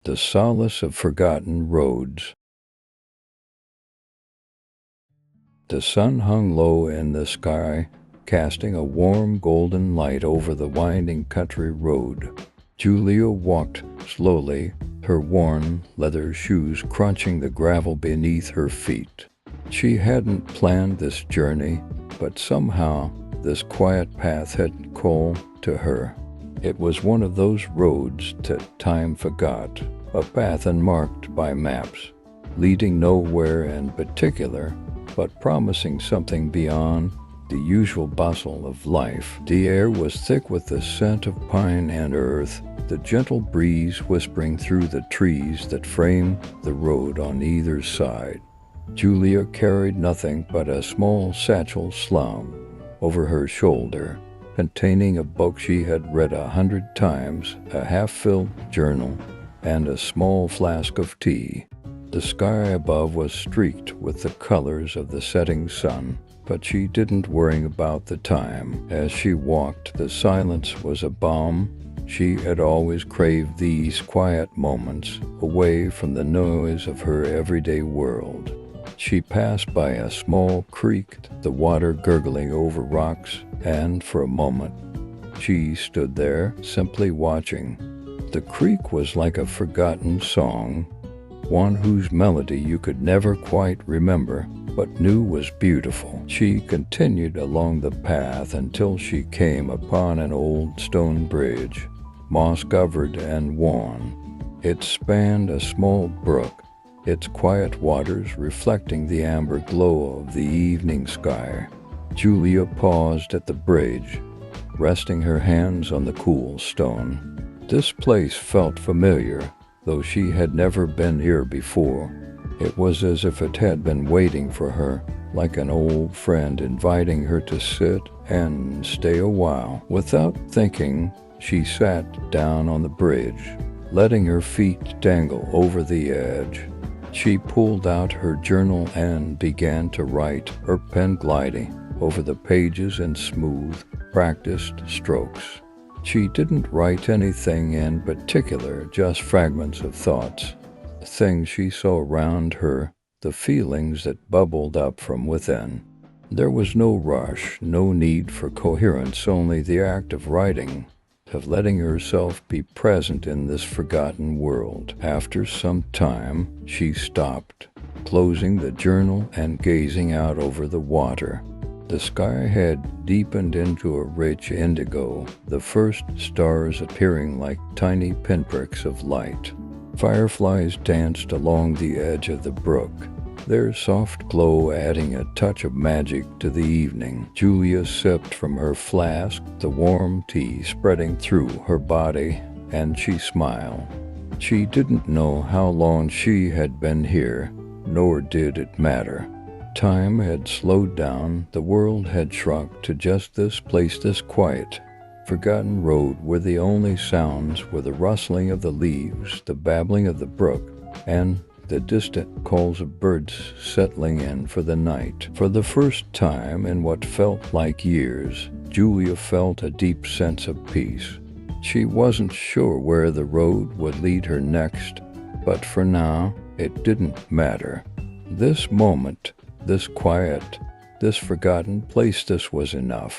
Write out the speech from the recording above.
The Solace of Forgotten Roads. The sun hung low in the sky, casting a warm golden light over the winding country road. Julia walked slowly, her worn leather shoes crunching the gravel beneath her feet. She hadn't planned this journey, but somehow this quiet path had called to her. It was one of those roads that time forgot, a path unmarked by maps, leading nowhere in particular, but promising something beyond the usual bustle of life. The air was thick with the scent of pine and earth, the gentle breeze whispering through the trees that framed the road on either side. Julia carried nothing but a small satchel slung over her shoulder, containing a book she had read 100 times, a half-filled journal, and a small flask of tea. The sky above was streaked with the colors of the setting sun, but she didn't worry about the time. As she walked, the silence was a balm. She had always craved these quiet moments, away from the noise of her everyday world. She passed by a small creek, the water gurgling over rocks, and for a moment she stood there, simply watching. The creek was like a forgotten song, one whose melody you could never quite remember, but knew was beautiful. She continued along the path until she came upon an old stone bridge, moss-covered and worn. It spanned a small brook, its quiet waters reflecting the amber glow of the evening sky. Julia paused at the bridge, resting her hands on the cool stone. This place felt familiar, though she had never been here before. It was as if it had been waiting for her, like an old friend inviting her to sit and stay a while. Without thinking, she sat down on the bridge, letting her feet dangle over the edge. She pulled out her journal and began to write, her pen gliding over the pages in smooth, practiced strokes. She didn't write anything in particular, just fragments of thoughts, the things she saw around her, the feelings that bubbled up from within. There was no rush, no need for coherence, only the act of writing, of letting herself be present in this forgotten world. After some time, she stopped, closing the journal and gazing out over the water. The sky had deepened into a rich indigo, the first stars appearing like tiny pinpricks of light. Fireflies danced along the edge of the brook, their soft glow adding a touch of magic to the evening. Julia sipped from her flask, the warm tea spreading through her body, and she smiled. She didn't know how long she had been here, nor did it matter. Time had slowed down, the world had shrunk to just this place, this quiet, forgotten road where the only sounds were the rustling of the leaves, the babbling of the brook, and the distant calls of birds settling in for the night. For the first time in what felt like years, Julia felt a deep sense of peace. She wasn't sure where the road would lead her next, but for now, it didn't matter. This moment, this quiet, this forgotten place, this was enough.